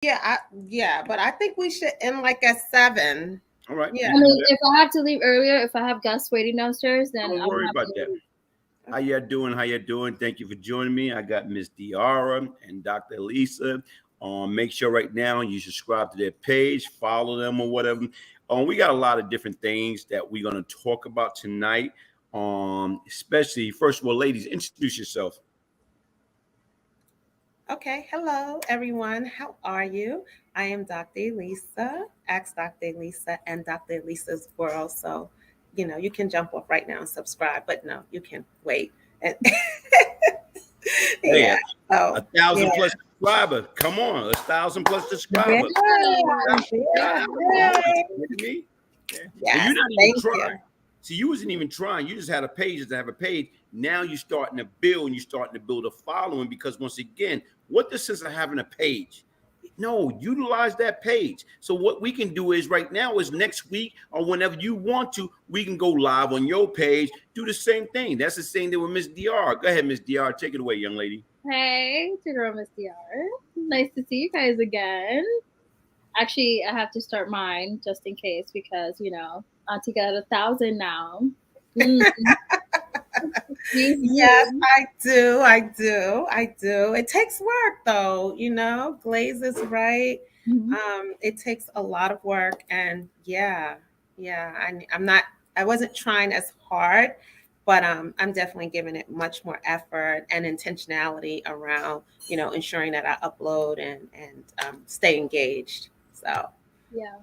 But I think we should end like at 7. All right, Yeah. we I can do mean, that. if I have to leave earlier, if I have guests waiting downstairs, then Don't I will worry have about to that. leave. How y'all doing? How y'all doing? Thank you for joining me. I got Miss Diara and Dr. Elisa. Make sure right now you subscribe to their page, follow them or whatever. We got a lot of different things that we're gonna talk about tonight. Especially first of all, ladies, introduce yourself. Okay. Hello, everyone. How are you? I am Dr. Elisa. Ask Dr. Elisa and Dr. Elisa's World. So, you can jump off right now and subscribe, but no, you can wait. And Hey, yeah. Oh, a thousand yeah. plus subscriber. Come on, 1,000 plus subscriber. Yeah. Yeah. Come on, Yay. you kidding me? Yeah. And Yes. you're not even Thank you. trying. See, you wasn't even trying. You just had a page just to have a page. Now you're starting to build and you're starting to build a following because once again, what the sense of having a page? No, utilize that page. So what we can do is right now is next week or whenever you want to, we can go live on your page, do the same thing. That's the same thing with Miss DR. Go ahead, Miss DR. Take it away, young lady. Hey, to girl Miss DR. Nice to see you guys again. Actually, I have to start mine just in case because Auntie got 1,000 now. Mm, Yes, I do. I do. I do. It takes work though, Glaze is right. Mhm. It takes a lot of work and yeah, I wasn't trying as hard, but I'm definitely giving it much more effort and intentionality around, ensuring that I upload and stay engaged. So Yeah.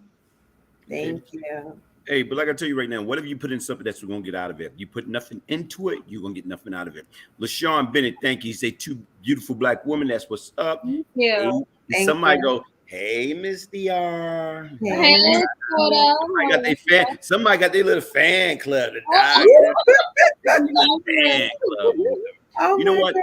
Okay. thank you. Hey, but like I tell you right now, whatever you put in something that's gonna get out of it. You put nothing into it, you're gonna get nothing out of it. LaShawn Bennett, thank you. Say two beautiful black women. That's what's up. Thank Hey, you. and Thank somebody you. go, hey, Miss DR. Hey, Hey, Miss Toto. Somebody got How their fan. Somebody got their little fan club. The are doctor, you? little fan club. Or whatever. Oh You know my what?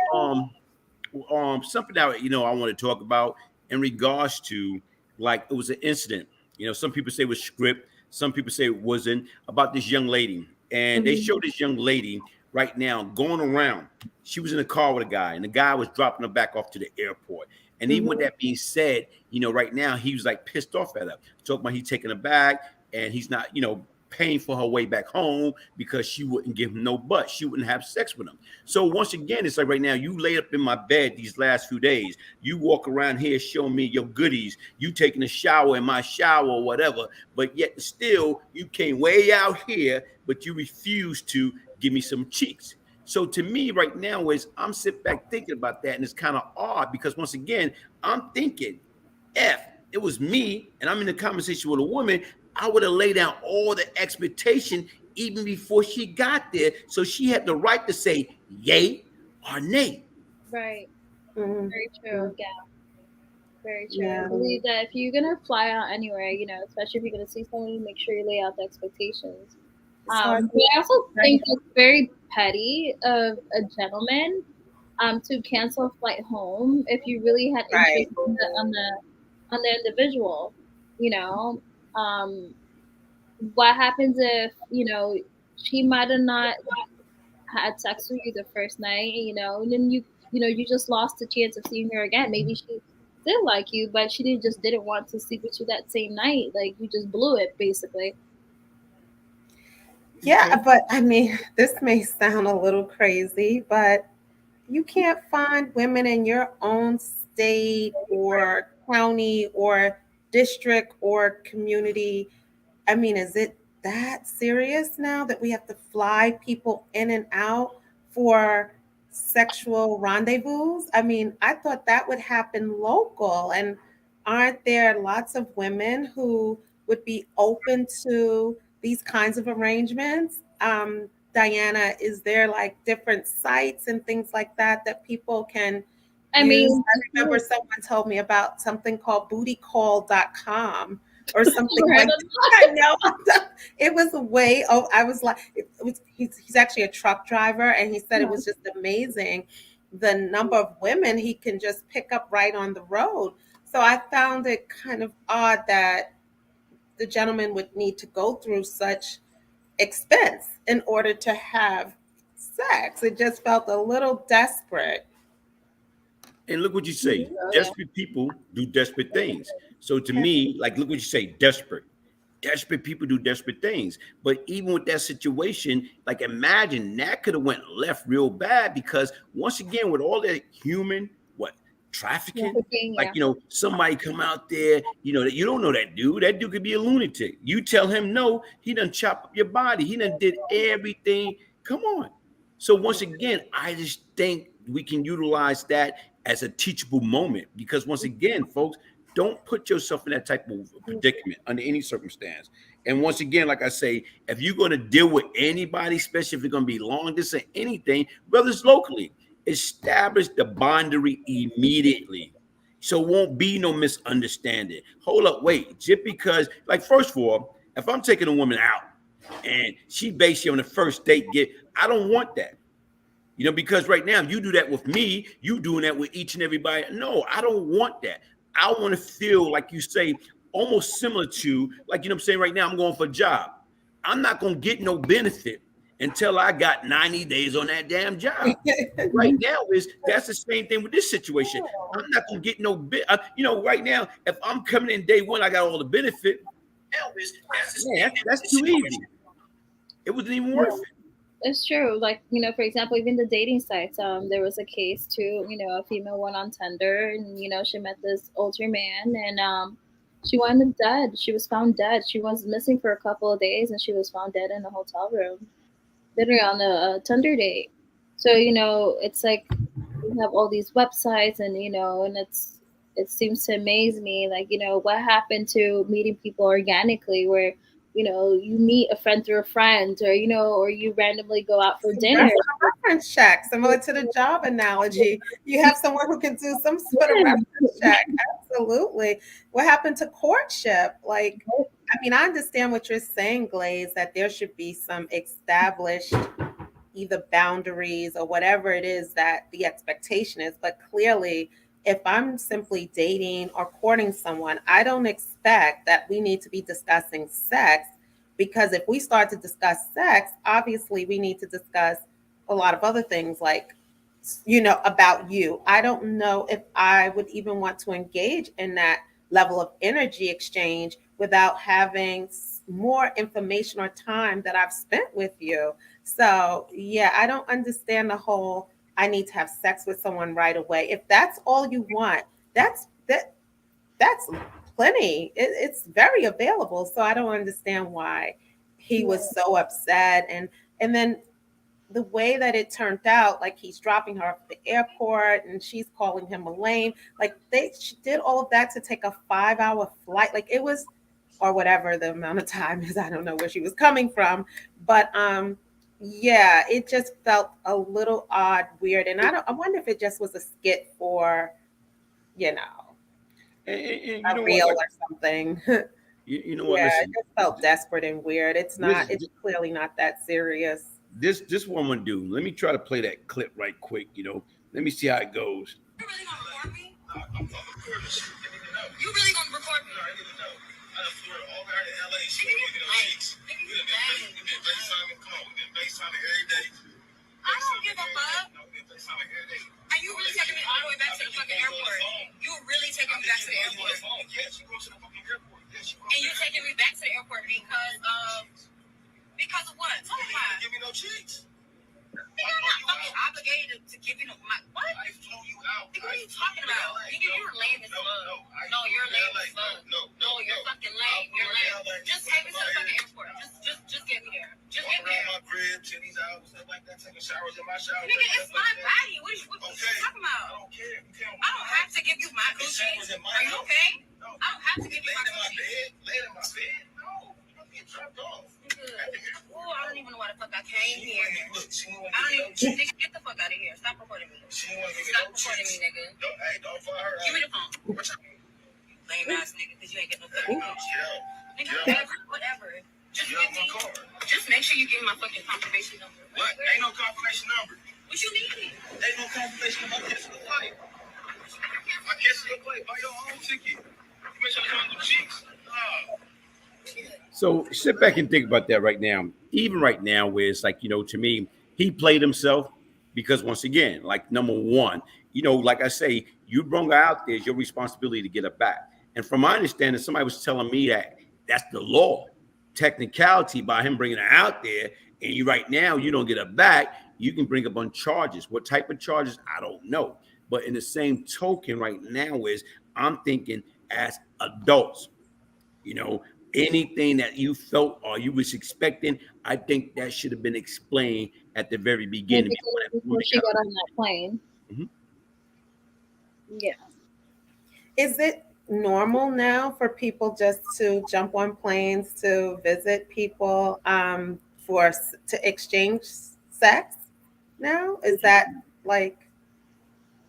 God. Something that I want to talk about in regards to like it was an incident. Some people say it was script, some people say it wasn't about this young lady, and they Mhm. showed this young lady right now going around. She was in a car with a guy, and the guy was dropping her back off to the airport. And even with Mhm. that being said, right now he was like pissed off at her, talking about he taking her back, and he's not, paying for her way back home because she wouldn't give him no butt. She wouldn't have sex with him. So once again, it's like right now, you lay up in my bed these last few days. You walk around here showing me your goodies. You taking a shower in my shower or whatever, but yet still you came way out here, but you refuse to give me some cheeks. So to me, right now, is I'm sitting back thinking about that, and it's kind of odd because once again, I'm thinking, F, it was me, and I'm in a conversation with a woman, I would have laid down all the expectation even before she got there. So she had the right to say yay or nay. Right. Mhm. Very Mhm. true. Yeah. Very true. I Yeah. believe that if you're gonna fly out anywhere, especially if you're gonna see someone, make sure you lay out the expectations. It's hard But to I also right. think it's very petty of a gentleman to cancel a flight home if you really had Right. interest on the individual. You know, um, what happens if she might have not had sex with you the first night, and then you just lost the chance of seeing her again. Maybe she did like you, but she just didn't want to sleep with you that same night. Like you just blew it, basically. Yeah, Okay. but I mean, this may sound a little crazy, but you can't find women in your own state or county or district or community. I mean, is it that serious now that we have to fly people in and out for sexual rendezvous? I mean, I thought that would happen local. And aren't there lots of women who would be open to these kinds of arrangements? Diana, is there like different sites and things like that people can I use? mean, I remember someone told me about something called bootycall.com or something like that. I know. It was a way. Oh, I was like, he's actually a truck driver, and he said it was just amazing the number of women he can just pick up right on the road. So I found it kind of odd that the gentleman would need to go through such expense in order to have sex. It just felt a little desperate. And look what you say. Oh, yeah. Desperate people do desperate things. So to me, like, look what you say. Desperate. Desperate people do desperate things. But even with that situation, like, imagine that could have went left real bad, because once again, with all that human trafficking, Trafficking, like, yeah. somebody come out there, that you don't know that dude. That dude could be a lunatic. You tell him no, he done chop up your body. He done did everything. Come on. So once again, I just think we can utilize that as a teachable moment, because once again, folks, don't put yourself in that type of predicament under any circumstance. And once again, like I say, if you're going to deal with anybody, especially if it's going to be long distance, anything, whether it's locally, establish the boundary immediately, so it won't be no misunderstanding. Hold up, wait, just because, like, first of all, if I'm taking a woman out and she basically on the first date I don't want that. Because right now, if you do that with me, you doing that with each and everybody. No, I don't want that. I want to feel, like you say, almost similar to, like, I'm saying, right now, I'm going for a job. I'm not going to get no benefit until I got 90 days on that damn job. Right now, that's the same thing with this situation. I'm not going to get no bit. Right now, if I'm coming in day one, I got all the benefit. That's too easy. It wasn't even worth it. It's true. Like, for example, even the dating sites, there was a case too, a female went on Tinder and, she met this older man and she wound up dead. She was found dead. She was missing for a couple of days and she was found dead in a hotel room, literally on a Tinder date. So, it's like we have all these websites and, and it seems to amaze me, like, what happened to meeting people organically where, you meet a friend through a friend, or or you randomly go out for dinner. That's a reference check, similar to the job analogy. You have someone who can do some sort of reference check. Absolutely. What happened to courtship? Like, I mean, I understand what you're saying, Glaze, that there should be some established either boundaries or whatever it is that the expectation is. But clearly, if I'm simply dating or courting someone, I don't expect that we need to be discussing sex, because if we start to discuss sex, obviously we need to discuss a lot of other things, like, about you. I don't know if I would even want to engage in that level of energy exchange without having more information or time that I've spent with you. So, yeah, I don't understand the whole I need to have sex with someone right away. If that's all you want, that's plenty. It's very available. So I don't understand why he was so upset. And then the way that it turned out, like, he's dropping her off at the airport and she's calling him a lame. Like, she did all of that to take a 5-hour flight. Like, it was, or whatever the amount of time is. I don't know where she was coming from, but yeah, it just felt a little odd, weird, and I wonder if it just was a skit for, And a reel or something. You know what? Yeah, Listen, it just felt desperate and weird. It's clearly not that serious. This what I'm gonna do. Let me try to play that clip right quick. Let me see how it goes. You really gonna record me? I'm recording shit. You really gonna record me? I didn't know. I done flew all the way out to LA. She didn't get no cheeks. We did FaceTime. Come on, we did FaceTime every day. I don't give a fuck. No, we did FaceTime every day. Are you really taking me all the way back to the fucking airport? You really taking me back to the airport? Yes, you go to the fucking airport. And you're taking me back to the airport because of what? Tell me why. Give me no cheeks. Nigga, I'm not fucking obligated to give you what? I flew you out. Nigga, what are you talking about? Nigga, you're lame as fuck. No, you're lame as fuck. No, you're fucking lame. You're lame. Just take me to the fucking airport. Just get me there. Just get me there. My crib, titties out, stuff like that, taking showers in my shower. Nigga, it's my body. What are you talking about? I don't care. I don't have to give you my Gucci. Are you okay? I don't have to give you my Gucci. Lay in my bed? No. Get dropped off. Oh, I don't even know why the fuck I came here. I don't even. Nigga, get the fuck out of here. Stop recording me. Stop recording me, nigga. Don't fire her. Give me the phone. Lame ass nigga, because you ain't getting no fucking phone. Nigga, whatever. Just make sure you give me my fucking confirmation number. What? Ain't no confirmation number. What you need? Ain't no confirmation number. I'm catching the flight. I'm catching the flight. Buy your own ticket. You make sure you don't do cheeks. So sit back and think about that right now. Even right now, where it's like, to me, he played himself, because once again, like, number one, like I say, you bring her out there, it's your responsibility to get her back. And from my understanding, somebody was telling me that that's the law, technicality by him bringing her out there. And you right now, you don't get her back, you can bring up on charges. What type of charges? I don't know. But in the same token, right now is I'm thinking as adults, anything that you felt or you was expecting, I think that should have been explained at the very beginning before she got on that plane. Mhm. Yeah. Is it normal now for people just to jump on planes to visit people to exchange sex now? Is that like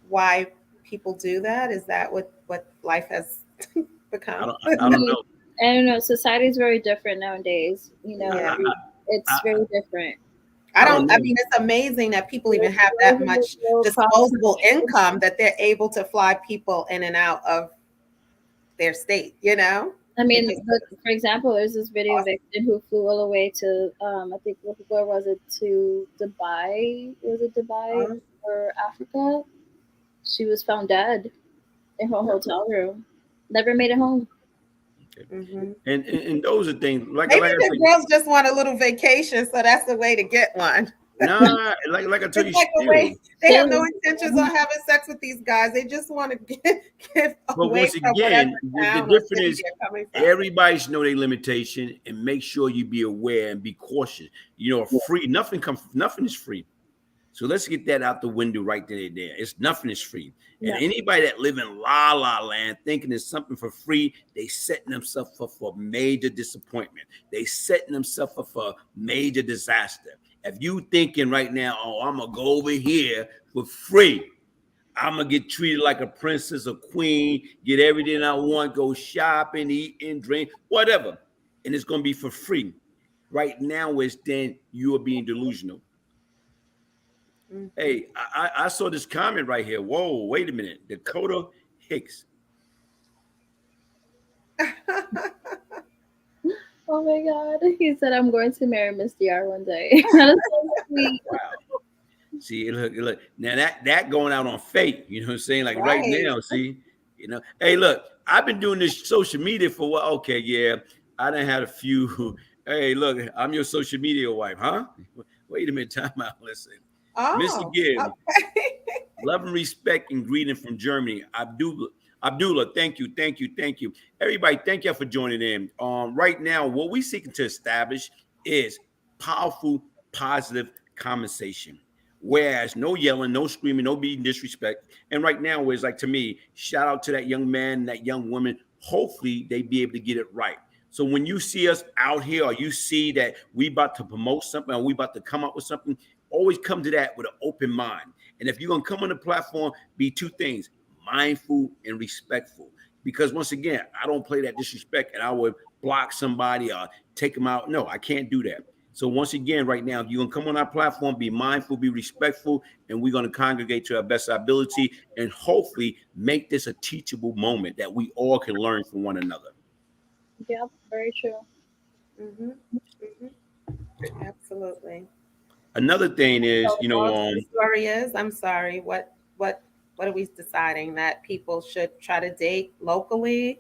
why people do that? Is that what life has become? I don't know. I don't know. Society is very different nowadays. Yeah. It's very different. I mean, it's amazing that people even have that much disposable income that they're able to fly people in and out of their state, I mean, for example, there's this video victim who flew all the way to, I think, where was it? To Dubai? Was it Dubai or Africa? She was found dead in her hotel room. Never made it home. Mm-hmm. And those are things like maybe like the girls just want a little vacation, so that's the way to get one. Nah, like I told you, they have no intentions on having sex with these guys. They just want to get but away once from again, whatever the difference is coming from. everybody should know their limitation and make sure you be aware and be cautious. Free nothing is free. So let's get that out the window right there. It's nothing is free. And anybody that live in la la land thinking there's something for free, they setting themselves up for major disappointment. They setting themselves up for major disaster. If you thinking right now, oh, I'm gonna go over here for free, I'm gonna get treated like a princess, a queen, get everything I want, go shopping, eat and drink, whatever, and it's gonna be for free. Right now, is then you are being delusional. Mm-hmm. Hey, I saw this comment right here. Whoa, wait a minute. Dakota Hicks. Oh my God. He said, I'm going to marry Miss DR one day. That is so sweet. Wow. See, look. Now that going out on fate, you know what I'm saying? Like right now, see, hey, look, I've been doing this social media for what? Okay, yeah. I done had a few. Hey, look, I'm your social media wife, huh? Wait a minute, time out. Listen. Mr. Gibbs, okay. Love and respect and greeting from Germany. Abdullah, thank you. Everybody, thank you for joining in. Right now, what we're seeking to establish is powerful, positive conversation. Whereas no yelling, no screaming, no being disrespect. And right now, it's like, to me, shout out to that young man, that young woman. Hopefully, they be able to get it right. So when you see us out here, or you see that we about to promote something, or we about to come up with something, always come to that with an open mind. And if you're going to come on the platform, be two things: mindful and respectful. Because once again, I don't play that disrespect and I would block somebody or take them out. No, I can't do that. So once again, right now, if you're going to come on our platform, be mindful, be respectful, and we're going to congregate to our best ability and hopefully make this a teachable moment that we all can learn from one another. Yep, very true. Mm-hmm. Mm-hmm. Absolutely. Another thing is, the story is, I'm sorry, what are we deciding, that people should try to date locally,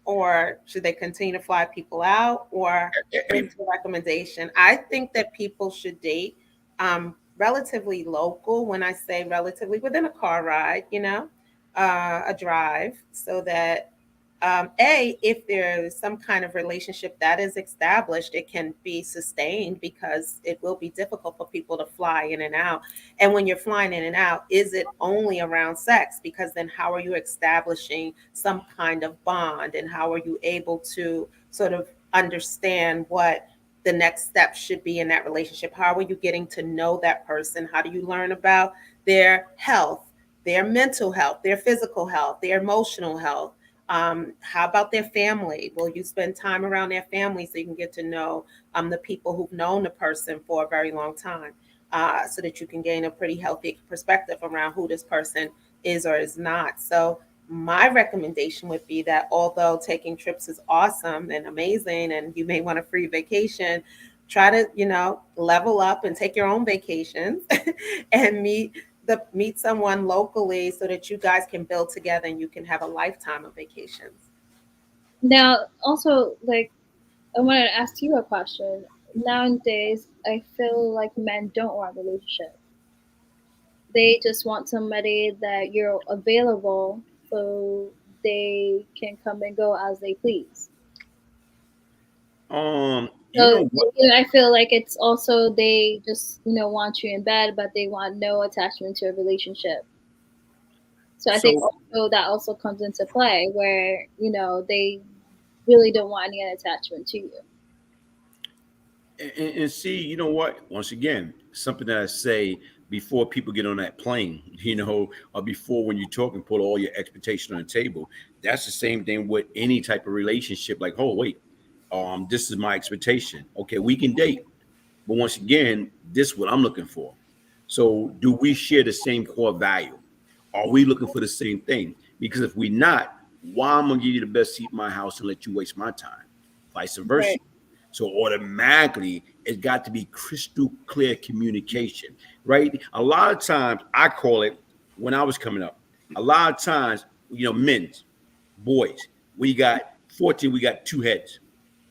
or should they continue to fly people out, or what's the recommendation? I think that people should date relatively local. When I say relatively, within a car ride, a drive, so that if there's some kind of relationship that is established, it can be sustained, because it will be difficult for people to fly in and out. And when you're flying in and out, is it only around sex? Because then how are you establishing some kind of bond, and how are you able to sort of understand what the next step should be in that relationship? How are you getting to know that person? How do you learn about their health, their mental health, their physical health, their emotional health? How about their family? Will you spend time around their family so you can get to know the people who've known the person for a very long time, so that you can gain a pretty healthy perspective around who this person is or is not? So my recommendation would be that, although taking trips is awesome and amazing, and you may want a free vacation, try to, level up and take your own vacations and meet meet someone locally so that you guys can build together and you can have a lifetime of vacations. Now, also, like, I wanted to ask you a question. Nowadays, I feel like men don't want relationship. They just want somebody that you're available so they can come and go as they please. You So know what? I feel like it's also they just want you in bed, but they want no attachment to a relationship. So I think So also that also comes into play where they really don't want any attachment to you. and see, you know what? Once again, something that I say before people get on that plane, or before when you talk and put all your expectation on the table. That's the same thing with any type of relationship. Like, oh wait, this is my expectation. Okay, we can date, but once again, this is what I'm looking for. So, do we share the same core value? Are we looking for the same thing? Because if we're not, why am I gonna give you the best seat in my house and let you waste my time? Vice versa. Right. So automatically, it's got to be crystal clear communication, right? A lot of times, I call it when I was coming up. A lot of times, men's, boys, we got 14, we got two heads.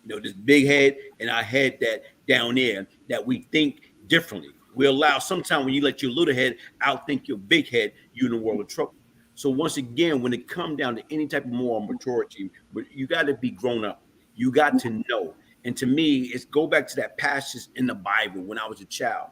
This big head and our head that down there that we think differently. We allow sometimes when you let your little head outthink your big head, you're in a world of trouble. So once again, when it comes down to any type of moral maturity, but you got to be grown up. You got to know. And to me, it's go back to that passage in the Bible when I was a child.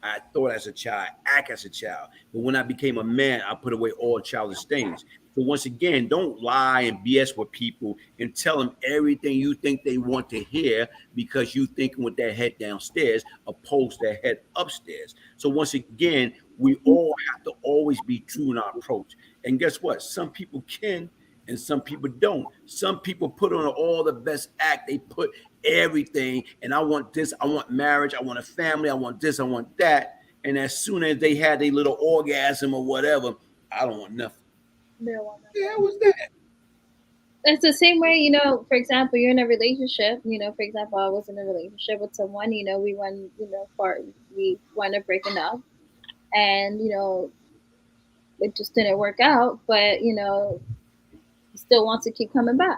I thought as a child, act as a child. But when I became a man, I put away all childish things. So once again, don't lie and BS with people and tell them everything you think they want to hear because you thinking with their head downstairs opposed to their head upstairs. So once again, we all have to always be true in our approach. And guess what? Some people can and some people don't. Some people put on all the best act. They put everything, and I want this, I want marriage, I want a family, I want this, I want that. And as soon as they had a little orgasm or whatever, I don't want nothing. They don't want Yeah, nothing. was that? It's the same way, for example, you're in a relationship, for example, I was in a relationship with someone, we went, we wound up breaking up and, it just didn't work out, but, he still wants to keep coming back.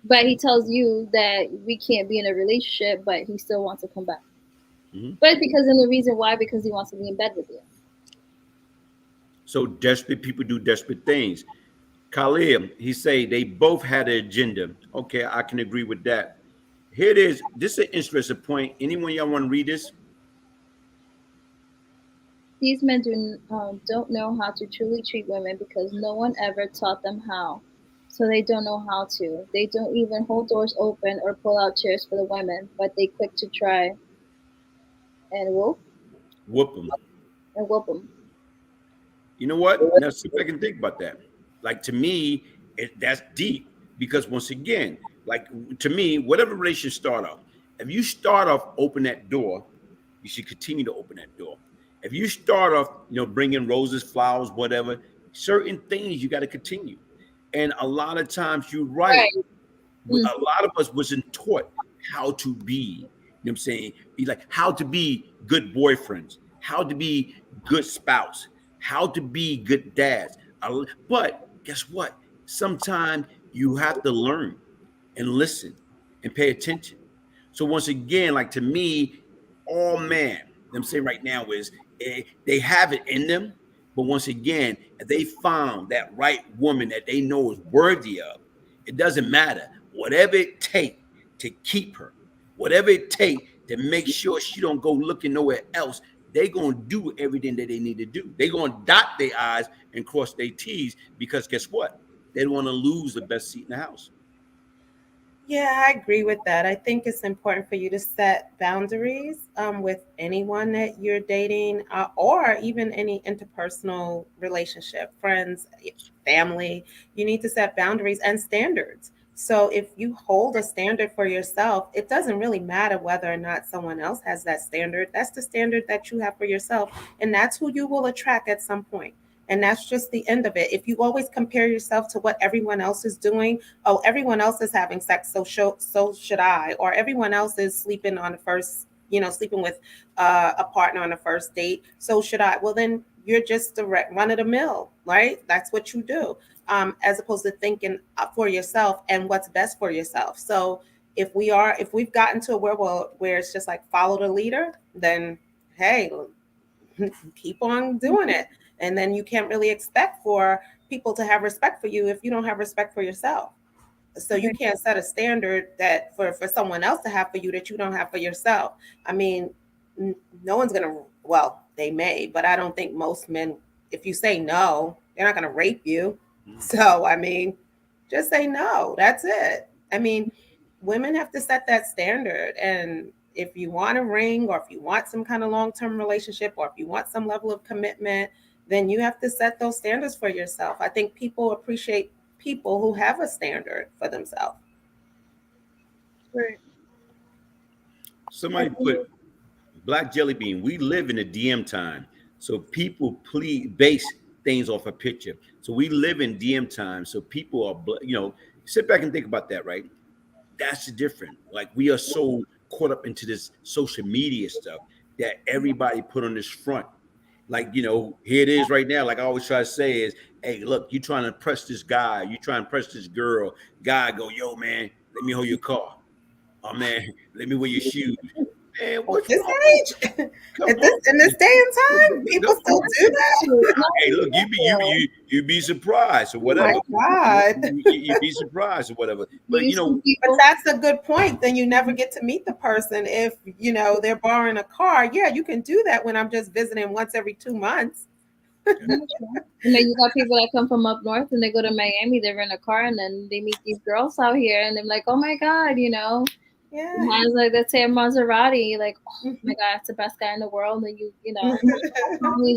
But he tells you that we can't be in a relationship, but he still wants to come back. Mm-hmm. But because and the reason why, because he wants to be in bed with you. So desperate people do desperate things. Khalil, he say they both had an agenda. Okay, I can agree with that. Here it is. This is an interesting point. Anyone y'all want to read this? These men don't know how to truly treat women because no one ever taught them how. So they don't know how to. They don't even hold doors open or pull out chairs for the women, but they quick to try and Whoop them. whoop them. You know what? Now sit back and think about that. Like to me, that's deep because once again, like to me, whatever relationship start off, if you start off open that door, you should continue to open that door. If you start off, bringing roses, flowers, whatever, certain things you got to continue. And a lot of times you're right. Right. A lot of us wasn't taught how to be, what I'm saying? Be like how to be good boyfriends, how to be good spouse, how to be good dads. But guess what? Sometimes you have to learn and listen and pay attention. So once again, like to me, all man, I'm saying right now is they have it in them. But once again, if they found that right woman that they know is worthy of, it doesn't matter. Whatever it takes to keep her, whatever it takes to make sure she don't go looking nowhere else, they're going to do everything that they need to do. They're going to dot their I's and cross their T's because guess what? They don't want to lose the best seat in the house. Yeah, I agree with that. I think it's important for you to set boundaries with anyone that you're dating or even any interpersonal relationship, friends, family. You need to set boundaries and standards. So if you hold a standard for yourself, it doesn't really matter whether or not someone else has that standard. That's the standard that you have for yourself, and that's who you will attract at some point. And that's just the end of it. If you always compare yourself to what everyone else is doing, oh, everyone else is having sex, so should I, or everyone else is sleeping on the first sleeping with a partner on a first date. So should I? Well, then you're just direct run of the mill, right? That's what you do, as opposed to thinking for yourself and what's best for yourself. So if we've gotten to a where it's just like follow the leader, then hey, keep on doing it. And then you can't really expect for people to have respect for you if you don't have respect for yourself. So you can't set a standard that for someone else to have for you that you don't have for yourself. I mean, no one's gonna, well, they may, but I don't think most men, if you say no, they're not gonna rape you. So I mean, just say no. That's it. I mean, women have to set that standard. And if you want a ring, or if you want some kind of long-term relationship, or if you want some level of commitment, then you have to set those standards for yourself. I think people appreciate people who have a standard for themselves. Right. Somebody put Black Jelly Bean. We live in a DM time, so people please base things off a picture. So we live in DM time, so people are, sit back and think about that, right? That's different. Like, we are so caught up into this social media stuff that everybody put on this front. Like, here it is right now. Like I always try to say is, hey, look, you trying to impress this guy, you trying to impress this girl. Guy go, yo, man, let me hold your car. Oh man, let me wear your shoes. Man, what's This wrong? age, in this day and time, people still do that. Hey, look, you be surprised or whatever. Oh my God. You be surprised or whatever. But But that's a good point. Then you never get to meet the person if they're borrowing a car. Yeah, you can do that when I'm just visiting once every 2 months. And then you got people that come from up north and they go to Miami, they rent a car, and then they meet these girls out here, and they're like, oh my God, Yeah. mine's like, let's say a Maserati, like, oh my God, it's the best guy in the world, and he's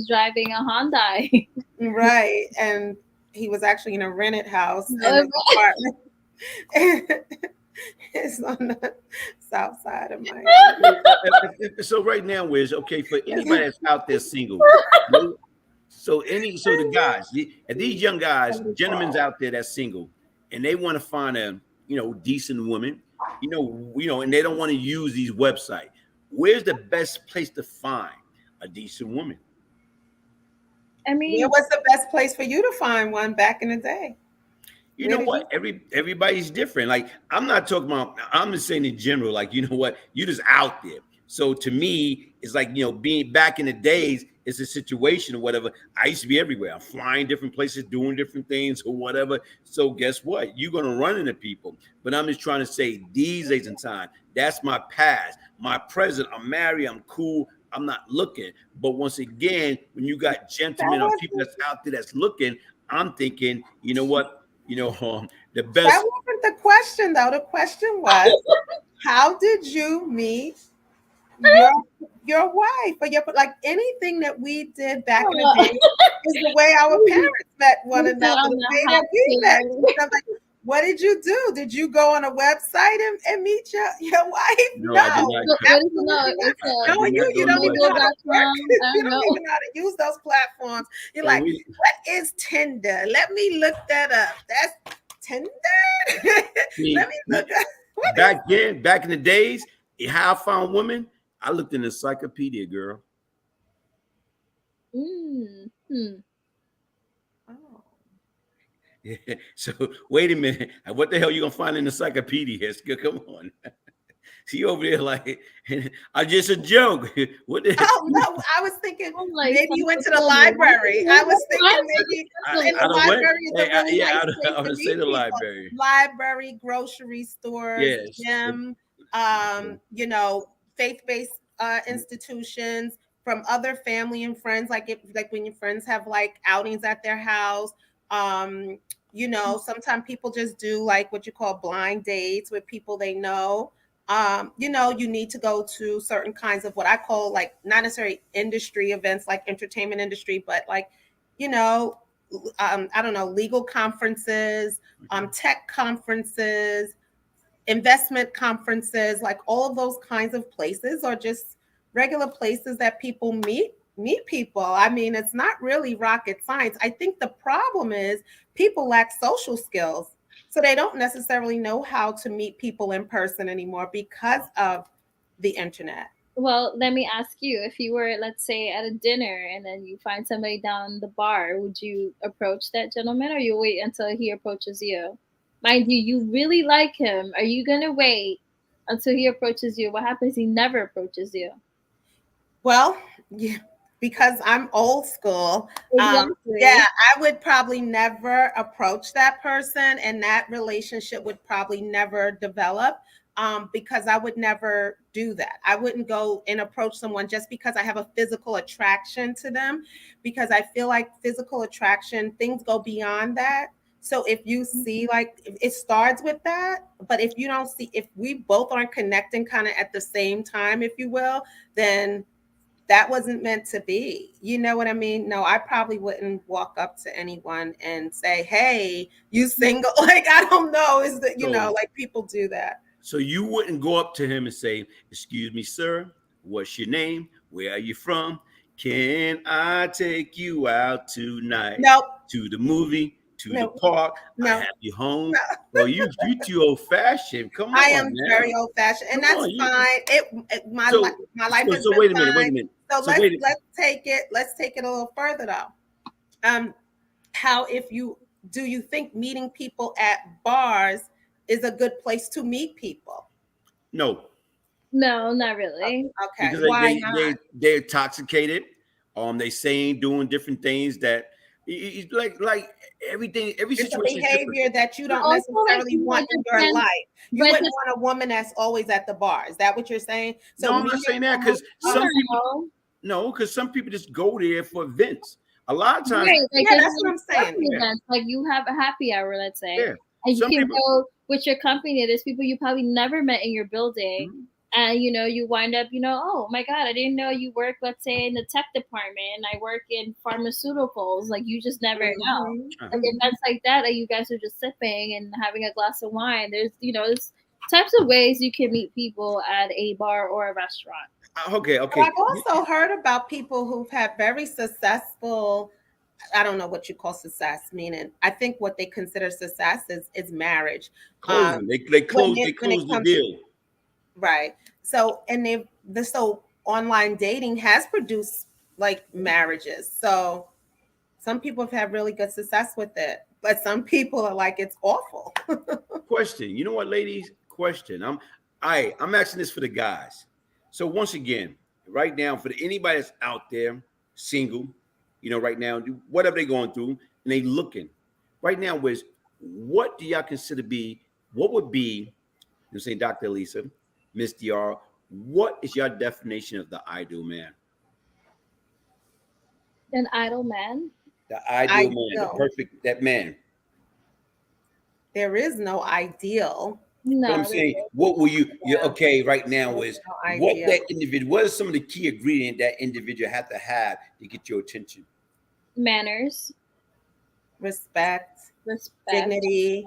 driving a Hyundai. Right. And he was actually in a rented house and his apartment. It's on the south side of Miami. So right now, Wiz, okay, for anybody that's out there single, so the guys, and these young guys, gentlemen's out there that's single, and they want to find a decent woman, and they don't want to use these websites. Where's the best place to find a decent woman? I mean, what's the best place for you to find one back in the day? You know what? Everybody's different. Like, I'm not talking about, I'm just saying in general, like, you know what? You're just out there. So to me, it's like, being back in the days, it's a situation or whatever. I used to be everywhere. I'm flying different places, doing different things or whatever. So guess what? You're going to run into people. But I'm just trying to say these days in time, that's my past. My present, I'm married, I'm cool. I'm not looking. But once again, when you got gentlemen or people that's out there that's looking, I'm thinking, you know what? The best. That wasn't the question, though. The question was, how did you meet your wife, or like anything that we did back in the day is the way our parents met one another, the way that we met. I'm like, what did you do? Did you go on a website and meet your wife? No, I did not. No, you don't even know how to work. You don't even know how to use those platforms. You're like, what is Tinder? Let me look that up. That's Tinder? Let me look up. Back in the days, how I found women, I looked in the encyclopedia, girl. Mm-hmm. Oh. Yeah. So wait a minute. What the hell you gonna find in the encyclopedia? Come on. See over there, like, I'm just a joke. What the Oh no, I was thinking maybe you went to the library. I was thinking maybe in the library. I would say the library. Library, grocery stores, yes. gym, faith-based institutions, from other family and friends, like when your friends have like outings at their house. Sometimes people just do like what you call blind dates with people they know. You need to go to certain kinds of what I call, like, not necessarily industry events, like entertainment industry, but like, I don't know, legal conferences, tech conferences, investment conferences, like all of those kinds of places are just regular places that people meet people. I mean, it's not really rocket science. I think the problem is people lack social skills. So they don't necessarily know how to meet people in person anymore because of the internet. Well, let me ask you, if you were, let's say, at a dinner and then you find somebody down the bar, would you approach that gentleman or you wait until he approaches you? Mind you, you really like him. Are you gonna wait until he approaches you? What happens if he never approaches you? Well, yeah, because I'm old school. Yeah, Exactly. I would probably never approach that person, and that relationship would probably never develop. Because I would never do that. I wouldn't go and approach someone just because I have a physical attraction to them, because I feel like physical attraction, things go beyond that. So if you see, like, it starts with that, but if you don't see, if we both aren't connecting kind of at the same time, if you will, then that wasn't meant to be. You know what I mean? No, I probably wouldn't walk up to anyone and say, "Hey, you single?" Like, I don't know. Is that, So like, people do that. so you wouldn't go up to him and say, "Excuse me, sir, what's your name? Where are you from? Can I take you out tonight Nope. to the movie, to the No. park? I No. have you home." No. Well, you too old fashioned. Come I on am very now. old fashioned, and Come that's on. You fine. so My life has so been wait a minute, wait fine. a minute. So So wait let's take it a little further though. Um, how if you do you think meeting people at bars is a good place to meet people? no, No, not really. Okay, because why not? they're intoxicated. They saying doing different things that like everything, every It's a situation is different. behavior that you But don't also, like, necessarily want it in your depends. life. You But wouldn't just want a woman that's always at the bar. Is that what you're saying? So No, I'm not meeting saying that someone, because some people no. no, because some people just go there for events. A lot of times, Right, like yeah, there's that's what no I'm saying. special yeah, events. Like you have a happy hour, let's say, yeah. and you Some can people, go with your company. There's people you probably never met in your building, Mhm. and you wind up, oh my God, I didn't know you work, let's say, in the tech department, and I work in pharmaceuticals. Like you just never know. Mhm, Ah, Like mhm. events like that, like you guys are just sipping and having a glass of wine. There's types of ways you can meet people at a bar or a restaurant. okay, But okay. I've also heard about people who've had very successful, I don't know what you call success, meaning I think what they consider success is marriage. Closing. They When it close the comes deal. right. So and so online dating has produced like marriages. So some people have had really good success with it, but some people are like it's awful. Question. You know what, ladies? Question. I'm asking this for the guys. So once again, right now, for anybody that's out there, single, right now, whatever they're going through, and they looking, right now, was what do y'all consider be what would be, saying Dr. Elisa, Miss DR, what is your definition of the ideal man? An idle man. The ideal man, the Ideal. perfect that man. There is no ideal. But I'm No, saying, what will you Yeah, okay right now there's is no what ideal. that individual, what are some of the key ingredient that individual have to get your attention? manners, Respect, respect. dignity,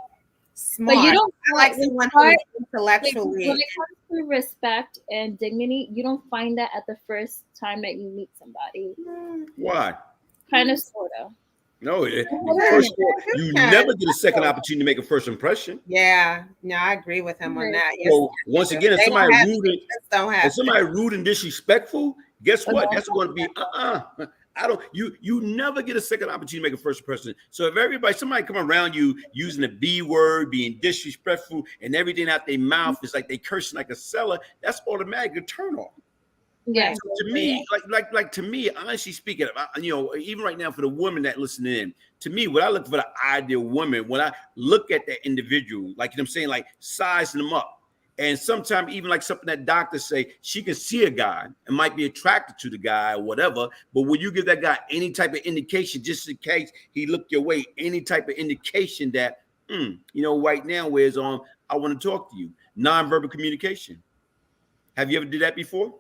But you smart. don't I like find with someone part who's like when intellectually it comes to respect and dignity, you don't find that at the first time that you meet somebody. mm, Why? Kind of, sorta. No, You know the what I yeah, mean? first of all, you you can. never get a second opportunity to make a first impression. Yeah, no, I agree with him on Right. that. Yes, So once you do. again, They don't have to. They just don't if have to. somebody rude and disrespectful, guess But what? don't That's going to be I don't you never get a second opportunity to make a first impression. So if somebody come around you using the B word, being disrespectful, and everything out their mouth is like they cursing like a seller, that's automatic a turn off. yeah. Right. So to me, like to me, honestly speaking, even right now for the women that listen in, to me, what I look for the ideal woman, when I look at that individual, like I'm saying, like sizing them up. And sometimes even like something that doctors say, she can see a guy and might be attracted to the guy or whatever. But when you give that guy any type of indication, just in case he looked your way, any type of indication that, right now is on, I want to talk to you. Nonverbal communication. Have you ever did that before?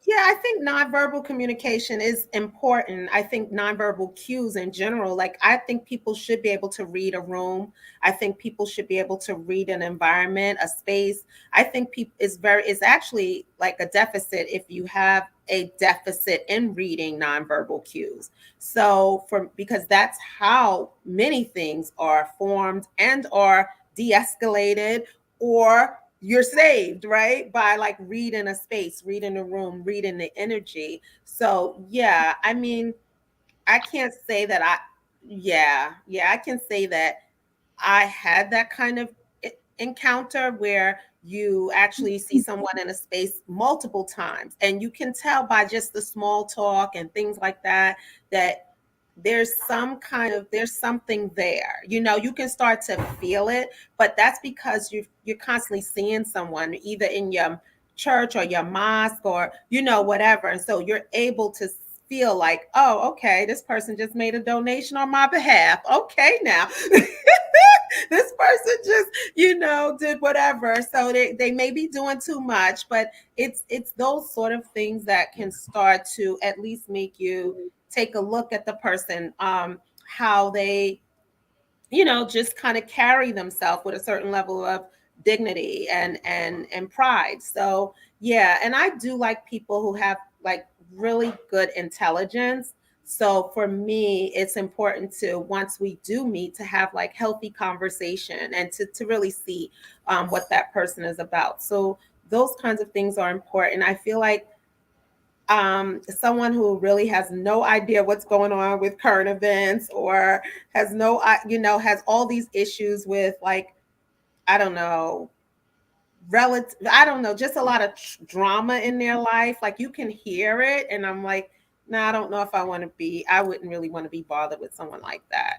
Yeah, I think nonverbal communication is important. I think nonverbal cues in general, like I think people should be able to read a room. I think people should be able to read an environment, a space. I think people is actually like a deficit if you have a deficit in reading nonverbal cues. So because that's how many things are formed and are de-escalated or you're saved, right? By like reading a space, reading a room, reading the energy. So yeah, I mean, I can't say that yeah, I can say that I had that kind of encounter where you actually see someone in a space multiple times and you can tell by just the small talk and things like that that there's something there. You know, you can start to feel it, but that's because you're constantly seeing someone either in your church or your mosque or whatever, and so you're able to feel like, oh, okay, this person just made a donation on my behalf. Okay, now this person just did whatever, so they may be doing too much, but it's those sort of things that can start to at least make you take a look at the person, how they just kind of carry themselves with a certain level of dignity and pride. So yeah, and I do like people who have like really good intelligence. So for me, it's important to, once we do meet, to have like healthy conversation and to really see what that person is about. So those kinds of things are important. I feel like someone who really has no idea what's going on with current events, or has no has all these issues with, like, I don't know, relative, I don't know, just a lot of drama in their life, like you can hear it, and I'm like, no, I don't know if I wouldn't really want to be bothered with someone like that.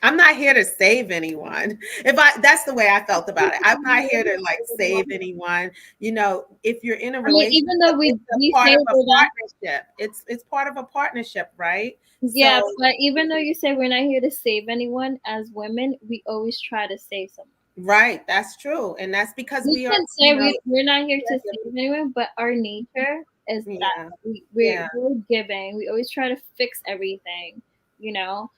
I'm not here to save anyone. That's the way I felt about it. I'm not here to like save anyone. If you're in a I mean, relationship, even though it's we a part say of a we're not, partnership. It's part of a partnership, right? yeah, So, but even though you say we're not here to save anyone, as women, we always try to save someone. right, that's true, and that's because We we are, can say we're not here to save anyone, but our nature is yeah, that yeah. we're giving. We always try to fix everything, you know,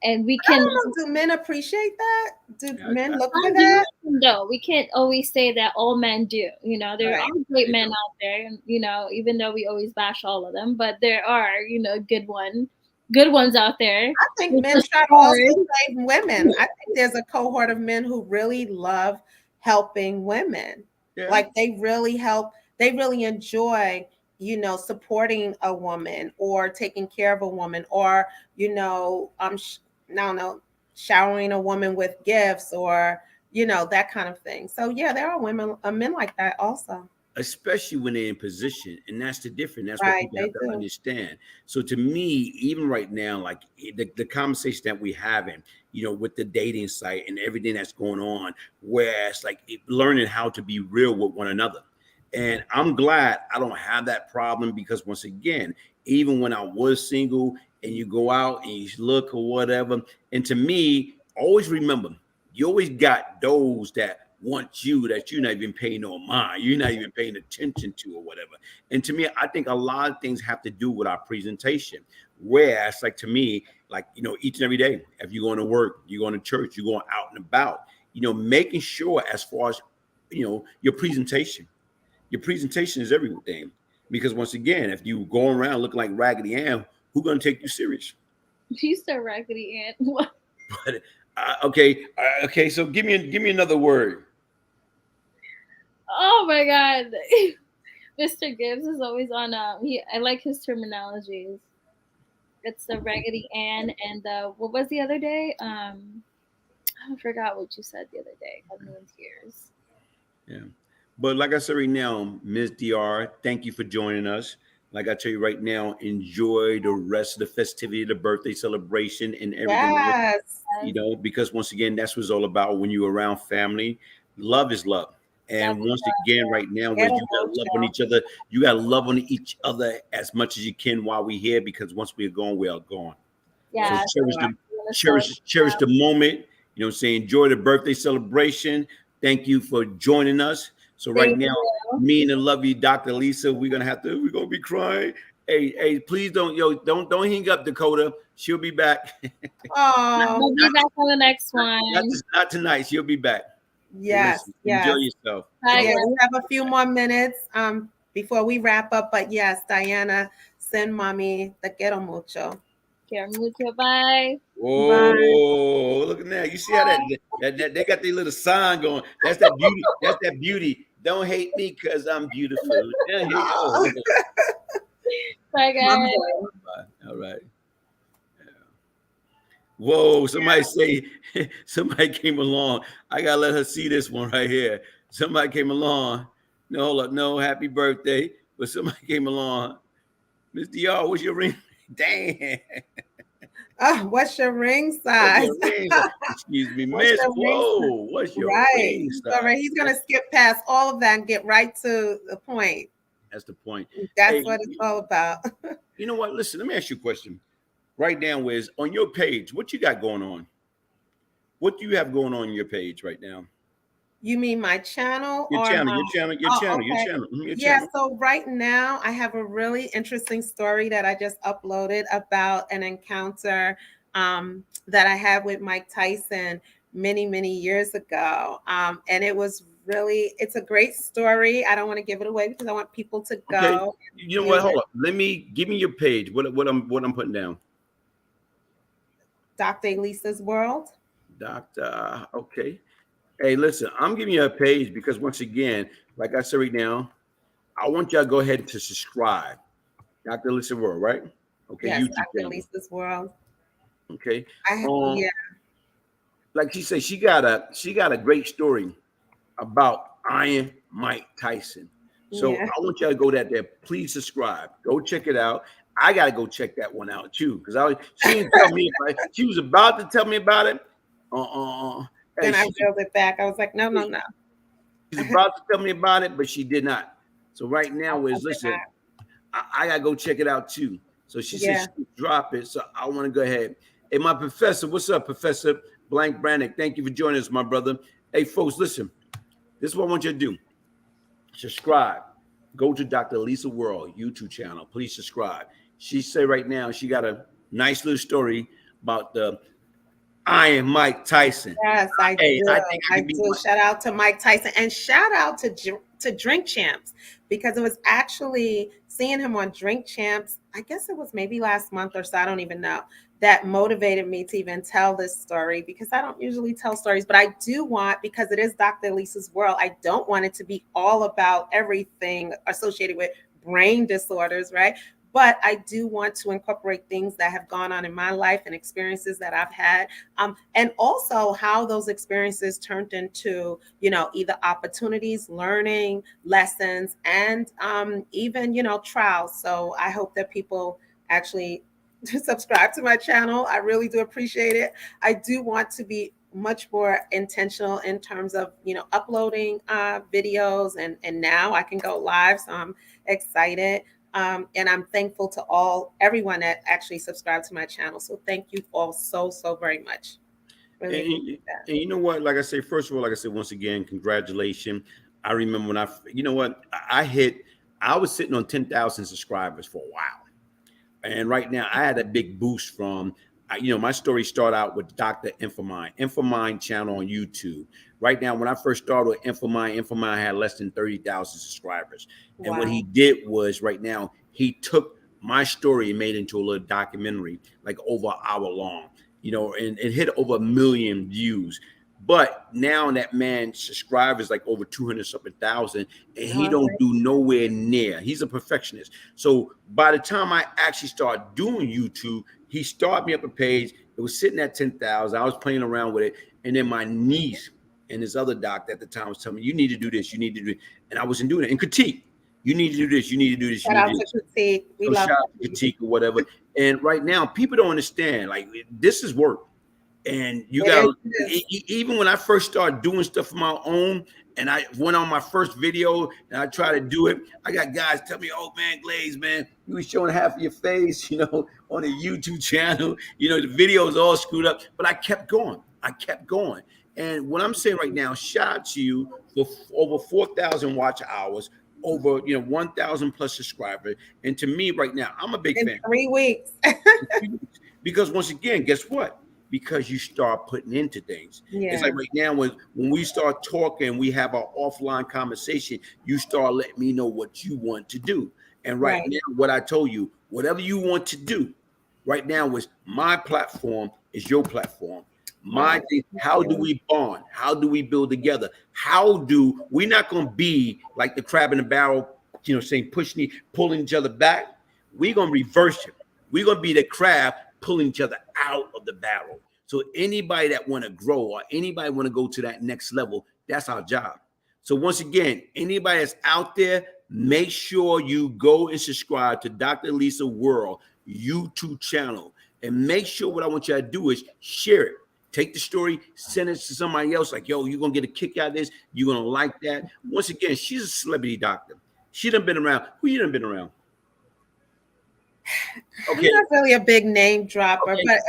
and we I can. don't know. Do men appreciate that? Do Yeah, men look for Some that? do, no, we can't always say that all men do. You know, there Right. are great they men don't. out there, even though we always bash all of them, but there are, good ones out there. I think It's men just try to also hard. save women. I think there's a cohort of men who really love helping women. Yeah. Like they really help, they really enjoy, supporting a woman or taking care of a woman, or, I don't know, showering a woman with gifts, or, that kind of thing. So yeah, there are men like that also. Especially when they're in position, and that's the difference. That's what Right. people They have to do. understand. So to me, even right now, like the conversation that we're having, with the dating site and everything that's going on, where it's like learning how to be real with one another. And I'm glad I don't have that problem, because once again, even when I was single, and you go out and you look or whatever, and to me, always remember, you always got those that want you, that you're not even paying no mind, you're not even paying attention to, or whatever. And to me, I think a lot of things have to do with our presentation. Whereas, like to me, like each and every day, if you're going to work, you're going to church, you're going out and about, making sure, as far as your presentation. Your presentation is everything. Because once again, if you go around looking like Raggedy Ann, who's going to take you serious? You said Raggedy Ann. But okay. So give me another word. Oh my God. Mr. Gibbs is always on. I like his terminologies. It's the Raggedy Ann and the, what was the other day? I forgot what you said the other day. Had me in tears. Yeah. But like I said right now, Ms. DR, thank you for joining us. Like I tell you right now, enjoy the rest of the festivity, the birthday celebration, and everything else. Yes. Because once again, that's what it's all about when you're around family. Love is love. Love And is once love. again, right now, where Get a you gotta love on mucho. each other, you gotta love on each other as much as you can while we're here, because once we're gone, we are gone. So Yeah. cherish Sure. the cherish the moment. What I'm saying, enjoy the birthday celebration. Thank you for joining us. So right Thank now, you. me and the lovely Dr. Lisa, we're gonna be crying. Hey, please don't hang up, Dakota. She'll be back. Oh, We'll be back on the next not, one. not tonight. She'll be back. Hey, yes, listen, enjoy yes. yourself. So Bye, yeah, guys. we have a few more minutes before we wrap up. But yes, Diana, send mommy te quiero mucho. care. Move to bye. Whoa, look at that. You see how that they got their little sign going. That's that beauty. That's that beauty. Don't hate me because I'm beautiful. Yeah, here you go. Bye, guys. All right. Whoa, somebody say somebody came along. I gotta let her see this one right here. Somebody came along. No, hold up, no, happy birthday. But somebody came along. Miss DR, what's your ring? Dang. Oh, what's your ring What's size? your ring size? Excuse me, Miss. Whoa, what's your ring size? All right, he's gonna skip past all of that and get right to the point. That's the point. That's what it's all about. You know what? Listen, let me ask you a question. Right now, Wiz, on your page, what you got going on? What do you have going on your page right now? You mean my channel? Your channel. Yeah, so right now I have a really interesting story that I just uploaded about an encounter that I had with Mike Tyson many years ago. And it was really, it's a great story. I don't want to give it away because I want people to go. Okay. You know what? Hold up. Give me your page. What I'm putting down. Dr. Elisa's World. Doctor. Okay. Hey, listen, I'm giving you a page because once again, like I said right now, I want y'all to go ahead to subscribe. Dr. Elisa's World, right? Okay. Yes, YouTube Dr. Elisa's World. Okay. Yeah. Like she said, she got a great story about Iron Mike Tyson. So I want y'all to go there. Please subscribe. Go check it out. I gotta go check that one out too, because she didn't tell me. She was about to tell me about it. And I reeled it back. I was like, no. She's about to tell me about it, but she did not. So right now is listen. I gotta go check it out too. So she said she would drop it. So I want to go ahead. Hey, my professor, what's up, Professor Blank Brannick? Thank you for joining us, my brother. Hey, folks, listen. This is what I want you to do. Subscribe. Go to Dr. Elisa World YouTube channel. Please subscribe. She said right now she got a nice little story about the Iron Mike Tyson. Yes, I do. Shout out to Mike Tyson and shout out to Drink Champs, because it was actually seeing him on Drink Champs. I guess it was maybe last month or so. I don't even know. That motivated me to even tell this story, because I don't usually tell stories, but I do want, because it is Dr. Elisa's World, I don't want it to be all about everything associated with brain disorders, right? But I do want to incorporate things that have gone on in my life and experiences that I've had, and also how those experiences turned into, either opportunities, learning, lessons, and even, trials. So I hope that people actually subscribe to my channel. I really do appreciate it. I do want to be much more intentional in terms of, uploading videos, and now I can go live. So I'm excited. And I'm thankful to everyone that actually subscribed to my channel. So thank you all so very much. Really and you know what? Like I say, first of all, like I said, once again, congratulations. I remember when I was sitting on 10,000 subscribers for a while. And right now I had a big boost from, my story started out with Dr. Infamind channel on YouTube. Right now, when I first started with Infamind had less than 30,000 subscribers. Wow. And what he did was, right now, he took my story and made it into a little documentary, like over an hour long, and it hit over 1 million views. But now that man's subscribers like over 200-something thousand, and he don't do nowhere near. He's a perfectionist. So by the time I actually started doing YouTube, he started me up a page. It was sitting at 10,000. I was playing around with it, and then my niece and this other doctor at the time was telling me, "You need to do this. You need to do it." And I wasn't doing it. And critique. You need to do this. You need to do this. Shout out to critique. We love critique or whatever. And right now, people don't understand. Like, this is work. And you got, even when I first started doing stuff for my own, and I went on my first video and I tried to do it, I got guys tell me, "Oh man, Glaze, man, you was showing half of your face, on a YouTube channel, the video is all screwed up." But I kept going. And what I'm saying right now, shout out to you for over 4,000 watch hours, over 1,000 plus subscribers. And to me right now, I'm a big fan. 3 weeks. Because once again, guess what? Because you start putting into things. Yeah. It's like right now when we start talking, we have our offline conversation, you start letting me know what you want to do. And right now, what I told you, whatever you want to do, Right now is my platform is your platform. My thing, how do we bond? How do we build together? How do we're not gonna be like the crab in the barrel, saying pushing, pulling each other back. We're gonna reverse it. We're gonna be the crab pulling each other out of the barrel. So anybody that want to grow or anybody want to go to that next level, that's our job. So once again, anybody that's out there, make sure you go and subscribe to Dr. Elisa World YouTube channel. And make sure what I want you to do is share it. Take the story, send it to somebody else. Like, yo, you're going to get a kick out of this. You're going to like that. Once again, she's a celebrity doctor. She done been around. Who you done been around? Okay. I'm not really a big name dropper, but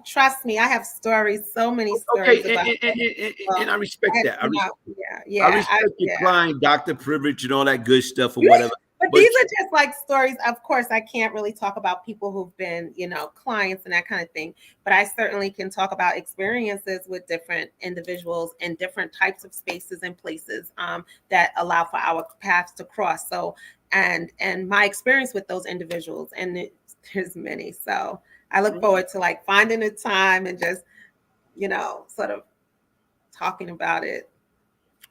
trust me, I have stories, so many stories about and I respect that. I respect your client, doctor privilege and all that good stuff or whatever. But these are just like stories. Of course, I can't really talk about people who've been, clients and that kind of thing. But I certainly can talk about experiences with different individuals in different types of spaces and places that allow for our paths to cross. So, and my experience with those individuals, and there's many. So I look forward to like finding a time and just, sort of talking about it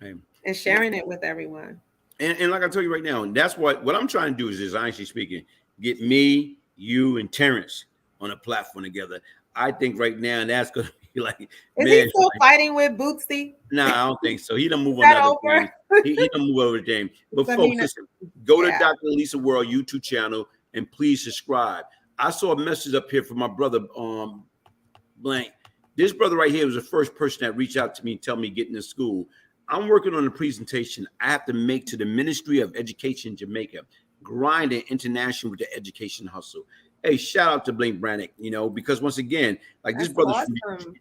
and sharing it with everyone. And like I tell you right now, and that's what I'm trying to do is honestly speaking, get me, you, and Terrence on a platform together. I think right now that's going to be like. Is he still fighting with Bootsy? No, I don't think so. He done move on other things. He done move over the game. But folks, listen, go to Dr. Elisa World YouTube channel and please subscribe. I saw a message up here from my brother, Blank. This brother right here was the first person that reached out to me and tell me getting to school. I'm working on a presentation I have to make to the Ministry of Education Jamaica, grinding international with the education hustle. Hey, shout out to Blake Brannick, because once again, like this brother, awesome.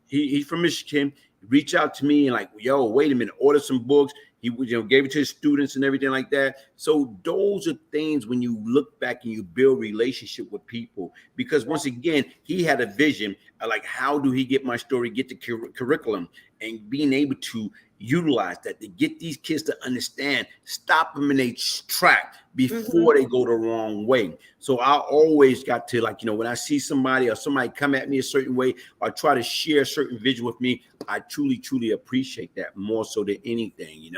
He's from Michigan, reach out to me and like, yo, wait a minute, order some books. He gave it to his students and everything like that. So those are things when you look back and you build relationship with people, because once again, he had a vision of like, how do he get my story, get the curriculum and being able to utilize that to get these kids to understand, stop them in their track before they go the wrong way. So I always got to like, when I see somebody or somebody come at me a certain way or try to share a certain vision with me, I truly, truly appreciate that more so than anything,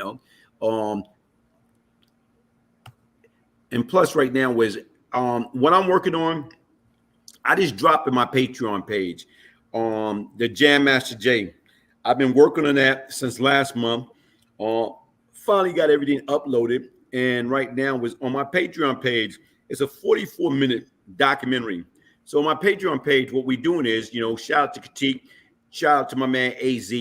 and plus right now is what I'm working on, I just dropped in my Patreon page, the Jam Master Jay. I've been working on that since last month. Finally got everything uploaded. And right now is on my Patreon page. It's a 44-minute documentary. So on my Patreon page, what we're doing is, shout out to Critique, shout out to my man AZ.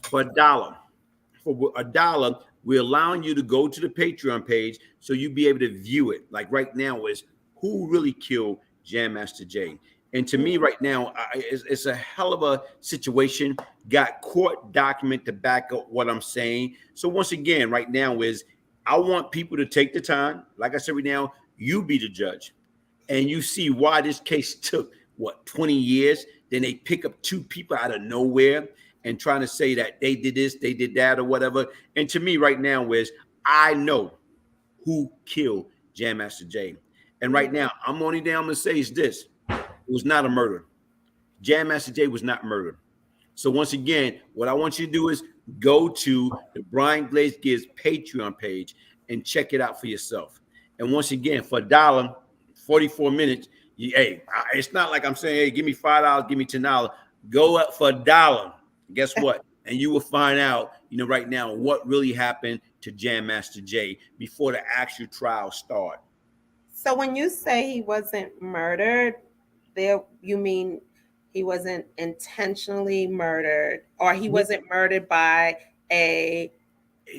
For $1, we're allowing you to go to the Patreon page so you'll be able to view it. Like right now is who really killed Jam Master Jay. And to me right now, it's a hell of a situation. Got court document to back up what I'm saying. So once again, right now is I want people to take the time. Like I said right now, you be the judge. And you see why this case took, 20 years? Then they pick up two people out of nowhere and trying to say that they did this, they did that or whatever. And to me right now is I know who killed Jam Master Jay. And right now, I'm going to say is this. It was not a murder. Jam Master Jay was not murdered. So once again, what I want you to do is go to the Brian Glaze Gibbs Patreon page and check it out for yourself. And once again, for $1, 44 minutes, it's not like I'm saying, hey, give me $5, give me $10. Go up for $1. Guess what? And you will find out, right now what really happened to Jam Master Jay before the actual trial started. So when you say he wasn't murdered, you mean he wasn't intentionally murdered, or he wasn't murdered by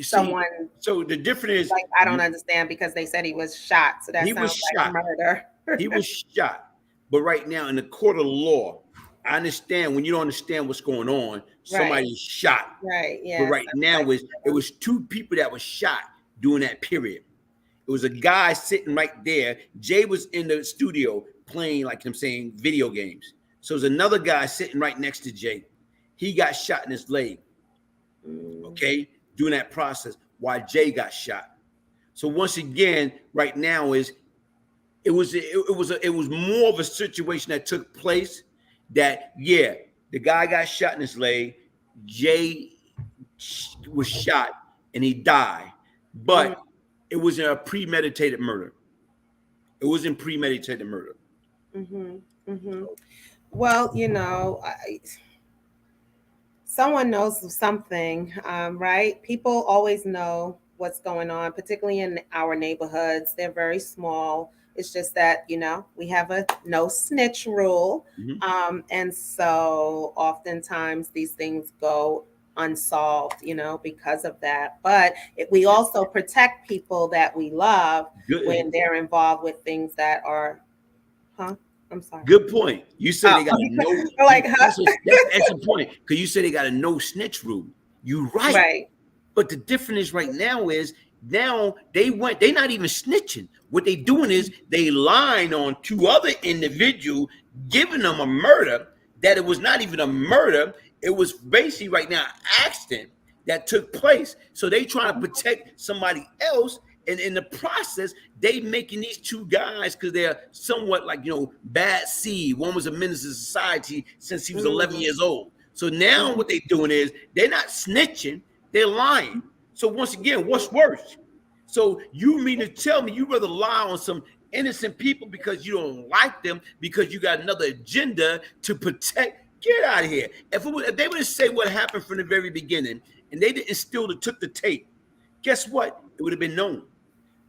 someone? So the difference is, like, I don't understand, because they said he was shot. So that sounds like murder. He was shot. But right now in the court of law, I understand when you don't understand what's going on, somebody's shot. Right. Yeah. But right now it was two people that was shot during that period. It was a guy sitting right there. Jay was in the studio playing, like I'm saying, video games. So there's another guy sitting right next to Jay. He got shot in his leg. Okay, during that process, while Jay got shot. So once again, right now is It was more of a situation that took place that, yeah, the guy got shot in his leg. Jay was shot and he died, but it was a premeditated murder. It wasn't premeditated murder. Well, someone knows something, right? People always know what's going on, particularly in our neighborhoods. They're very small. It's just that, we have a no snitch rule. And so oftentimes these things go unsolved, because of that. But we also protect people that we love when they're involved with things that are, I'm sorry. Good point. You say they got a no. That's the point, because you say they got a no snitch rule. You're right. Right. But the difference right now is they're not even snitching. What they doing is they lying on two other individuals, giving them a murder that it was not even a murder. It was basically right now an accident that took place. So they trying to protect somebody else. And in the process, they making these two guys, because they're somewhat like, bad seed. One was a menace to society since he was 11 years old. So now what they doing is they're not snitching, they're lying. So once again, what's worse? So you mean to tell me you rather lie on some innocent people because you don't like them, because you got another agenda to protect? Get out of here. If they would have said what happened from the very beginning and they didn't took the tape, guess what? It would have been known.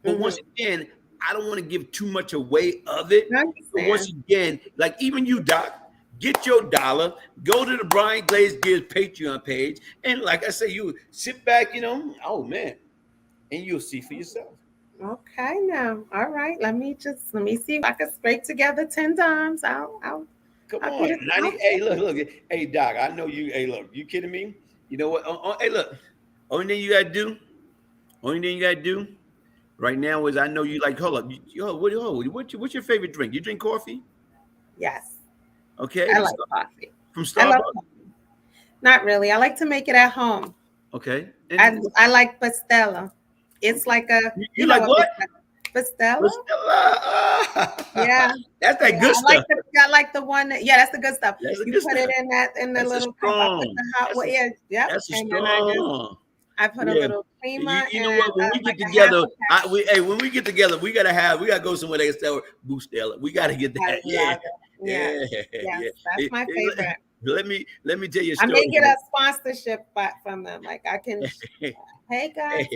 But once again, I don't want to give too much away of it. But once again, like even you, Doc, get your dollar, go to the Brian Glaze Gibbs Patreon page, and like I say, you sit back, oh man, and you'll see for yourself. Okay, now, all right. Let me see if I can scrape together 10 times. I'll come on. Hey, look, hey Doc, I know you. Hey, look, you kidding me? You know what? Hey, look, only thing you gotta do. Right now is I know you like. Hold up, what's your favorite drink? You drink coffee? Yes. Okay. I like coffee From Starbucks? Not really. I like to make it at home. Okay. I like pastella. It's like a. You like what? Pastella. Yeah. That's that good stuff. I like the one. That's the good stuff. That's you put it in the little cup. I put the hot water. Yeah. That's strong. I put a little creamer. You know what? When we get together, when we get together, we gotta go somewhere they can sell Boostella. We gotta get that. Yeah. That's my favorite. Let me tell you a story. I may get a sponsorship from them. Like I can. Hey guys.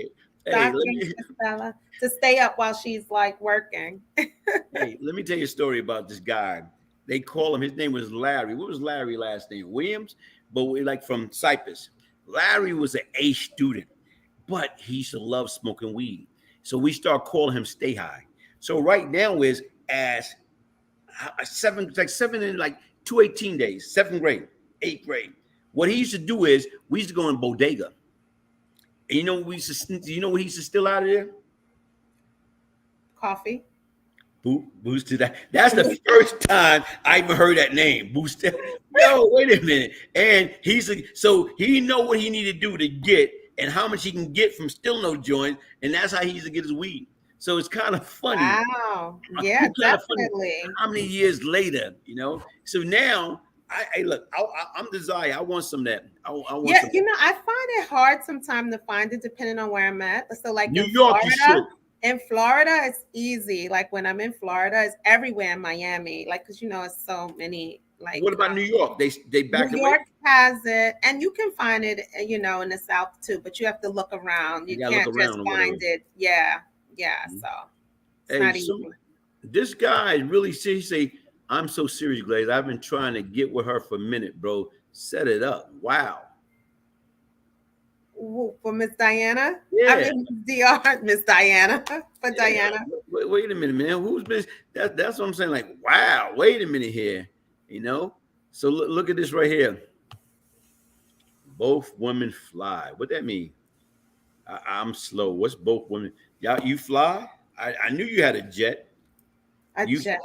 Stella, to stay up while she's like working. Hey, let me tell you a story about this guy. They call him. His name was Larry. What was Larry's last name? Williams, but we like from Cyprus. Larry was an A student, but he used to love smoking weed. So we start calling him Stay High. So right now is as 7 in like 218 days, 7th grade, 8th grade. What he used to do is we used to go in bodega. And you know what he used to steal out of there? Coffee. Boosted. That's the first time I even heard that name. Boosted. No, wait a minute. And so he know what he need to do to get and how much he can get from still no joint, and that's how he used to get his weed. So it's kind of funny. Wow. Yeah, definitely. How many years later, So now, I'm Desire. I want some of that. I want some. I find it hard sometimes to find it depending on where I'm at. So like New York, Florida, in Florida, it's easy. Like when I'm in Florida, it's everywhere in Miami. Like, because it's so many. Like, what about New York? They back. New York has it, and you can find it, in the South too. But you have to look around. You can't just find it. Yeah. So it's not easy. This guy really say, "I'm so serious, Glaze. I've been trying to get with her for a minute, bro. Set it up. Wow." For Miss Diana? Yeah. I mean, Miss Diana. For Diana. Wait a minute, man. Who's been? That's what I'm saying. Like, wow. Wait a minute here. So look at this right here. Both women fly. What that mean? I'm slow. What's both women? Y'all, you fly? I knew you had a jet. Jet.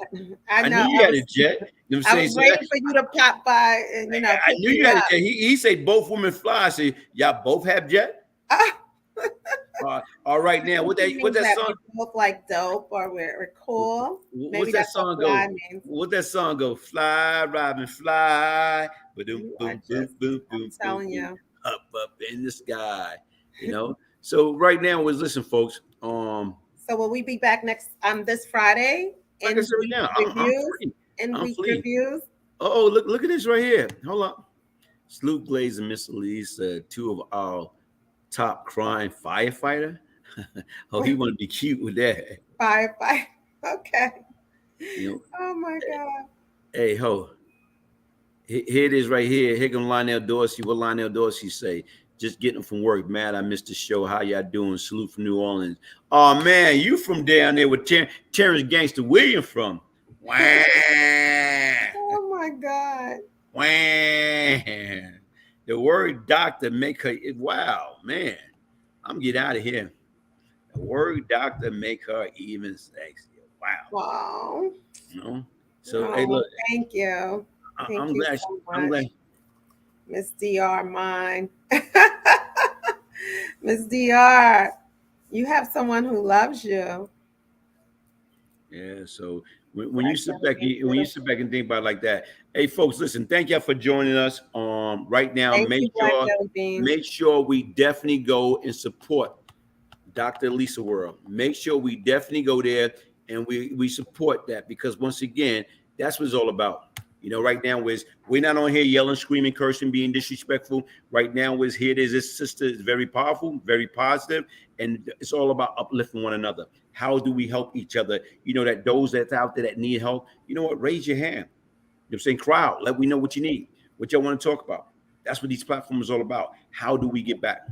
I knew you had a jet. You know what I'm I was waiting for you to pop by and I knew you had a jet. He said both women fly. I said, y'all both have jet? All right, now what It means that that song? we look like dope or we're cool. What's Maybe that that's what song go? fly means. What that song go? Fly, Robin, fly. Boom, You are boom, boom, just, boom, I'm boom, boom, telling boom. you. Up in the sky. You know. So right now, listen, folks. So will we be back next this Friday Like I in said right week now, I'm reviews? free. In I'm week free. reviews? Oh, look at this right here. Hold up. Sloop Glaze and Miss Elisa, two of our top crime firefighter. Oh, he want to be cute with that. Bye bye. Okay. You know, Oh my God. hey ho, here it is right here. Here come Lionel Dorsey. What Lionel Dorsey say? Just getting from work. Mad I missed the show. How y'all doing? Salute from New Orleans. Oh man, you from down there with Terrence Gangster Williams from? Wah. Oh my God. Wah. The word doctor make her. Wow, man. I'm getting out of here. The word doctor make her even sexier. Wow. Wow. You know. So hey, Oh, look. thank you. Thank I'm you glad. so I'm glad. much. Miss DR mine. Miss DR, you have someone who loves you. Yeah. So when you Black sit young back, and beautiful. and think about it like that. Hey, folks, listen. Thank y'all for joining us. Right now, Thank you, Black Jelly Bean. make sure we definitely go and support Dr. Elisa World. Make sure we definitely go there and we support that, because once again, that's what it's all about. You know, right now is we're not on here yelling, screaming, cursing, being disrespectful. Right now is here it is. This sister is very powerful, very positive, and it's all about uplifting one another. How do we help each other? You know, that those that's out there that need help, you know what? Raise your hand. You know what I'm saying? Crowd. Let we know what you need, what y'all want to talk about. That's what these platforms are all about. How do we get back?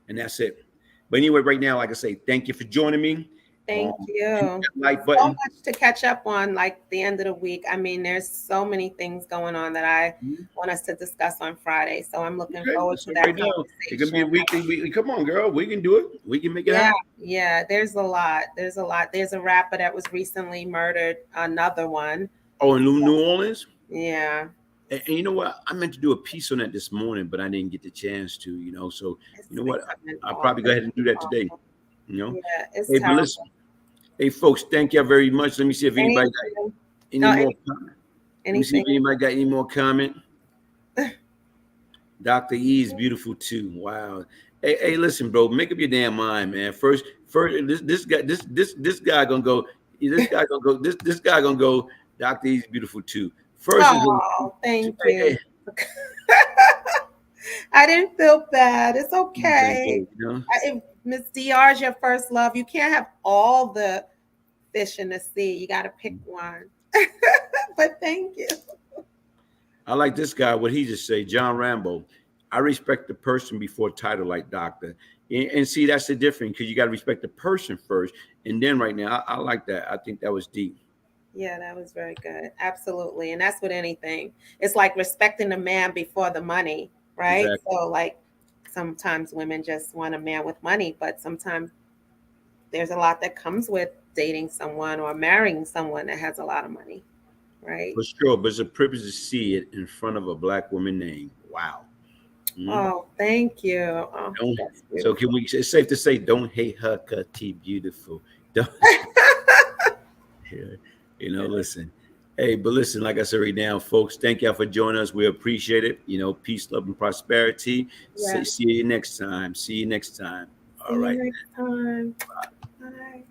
And that's it. But anyway, right now, like I say, thank you for joining me. Thank you. Hit that like So button. much to catch up on, like the end of the week. I mean, there's so many things going on that I want us to discuss on Friday. So I'm looking forward to that Right now, it can be a conversation. weekly. Come on, girl. We can do it. We can make it Yeah, happen. yeah, there's a lot. There's a lot. There's a rapper that was recently murdered, another one. Oh, in New Orleans? Yeah. And you know what? I meant to do a piece on that this morning, but I didn't get the chance to, you know. So, you know what? I'll probably go ahead and do that today, you know. Yeah, it's Hey, but terrible. listen. Hey, folks, thank you very much. Let me see if anybody got any more comment. Let me see if anybody got any more comment. Dr. E is beautiful too. Wow. Hey, listen, bro. Make up your damn mind, man. First, this guy gonna go. This guy gonna go. This guy gonna go. Dr. E is beautiful too. First, oh, thank you. I didn't feel bad. It's okay. You know? If Miss DR is your first love, you can't have all the fish in the sea. You got to pick one. But thank you. I like this guy. What he just say, John Rambo. I respect the person before title, like doctor. And see, that's the difference, because you got to respect the person first, and then right now, I like that. I think that was deep. Yeah, that was very good. Absolutely. And that's with anything. It's like respecting the man before the money, right? Exactly. So, like, sometimes women just want a man with money, but sometimes there's a lot that comes with dating someone or marrying someone that has a lot of money, right? For sure, but it's a privilege to see it in front of a black woman name. Wow. Oh, thank you. Oh, so can we? It's safe to say, don't hate her, 'cause she beautiful. Don't. You know, listen. Hey, but listen, like I said right now, folks, thank y'all for joining us. We appreciate it. You know, peace, love, and prosperity. Yeah. See you next time. See you next time. All right. See you next time. Bye.